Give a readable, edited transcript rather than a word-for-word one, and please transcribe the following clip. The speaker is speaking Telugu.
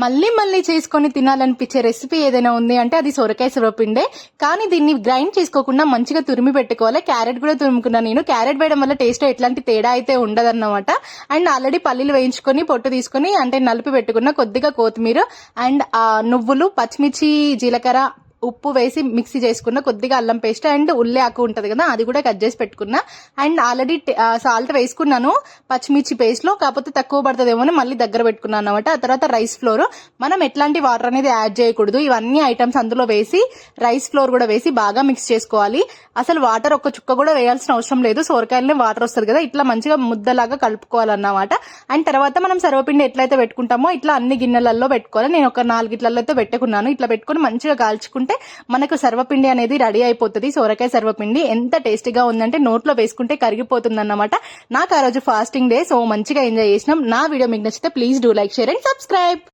మళ్ళీ మళ్ళీ చేసుకొని తినాలనిపించే రెసిపీ ఏదైనా ఉంది అంటే అది సొరకాయ సర్వపిండే. కానీ దీన్ని గ్రైండ్ చేసుకోకుండా మంచిగా తురిమి పెట్టుకోవాలి. క్యారెట్ కూడా తురుముకున్నాను నేను. క్యారెట్ వేయడం వల్ల టేస్ట్ ఎట్లాంటి తేడా అయితే ఉండదన్నమాట. అండ్ ఆల్రెడీ పల్లీలు వేయించుకొని పొట్టు తీసుకొని అంటే నలిపి పెట్టుకున్న కొద్దిగా కొత్తిమీర అండ్ నువ్వులు, పచ్చిమిర్చి, జీలకర్ర, ఉప్పు వేసి మిక్సీ చేసుకున్న, కొద్దిగా అల్లం పేస్ట్ అండ్ ఉల్లి ఆకు ఉంటది కదా అది కూడా కట్ చేసి పెట్టుకున్నా. అండ్ ఆల్రెడీ సాల్ట్ వేసుకున్నాను పచ్చిమిర్చి పేస్ట్ లో, కాకపోతే తక్కువ పడుతుందేమో అని మళ్ళీ దగ్గర పెట్టుకున్నాను అనమాట. ఆ తర్వాత రైస్ ఫ్లోర్, మనం ఎట్లాంటి వాటర్ అనేది యాడ్ చేయకూడదు. ఇవన్నీ ఐటమ్స్ అందులో వేసి రైస్ ఫ్లోర్ కూడా వేసి బాగా మిక్స్ చేసుకోవాలి. అసలు వాటర్ ఒక్క చుక్క కూడా వేయాల్సిన అవసరం లేదు. సోరకాయలనే వాటర్ వస్తుంది కదా, ఇట్లా మంచిగా ముద్దలాగా కలుపుకోవాలన్నమాట. అండ్ తర్వాత మనం సర్వపిండి ఎట్లయితే పెట్టుకుంటామో ఇట్లా అన్ని గిన్నెలలో పెట్టుకోవాలి. నేను ఒక 4 గిన్నెలతో పెట్టుకున్నాను. ఇట్లా పెట్టుకుని మంచిగా కాల్చుకుంటే మనకు సర్వపిండి అనేది రెడీ అయిపోతుంది. సోరకాయ సర్వపిండి ఎంత టేస్టీగా ఉందంటే నోట్లో వేసుకుంటే కరిగిపోతుంది అన్నమాట. నాకు ఆ రోజు ఫాస్టింగ్ డే, సో మంచిగా ఎంజాయ్ చేసినాం. నా వీడియో మీకు నచ్చితే please do like, share and subscribe.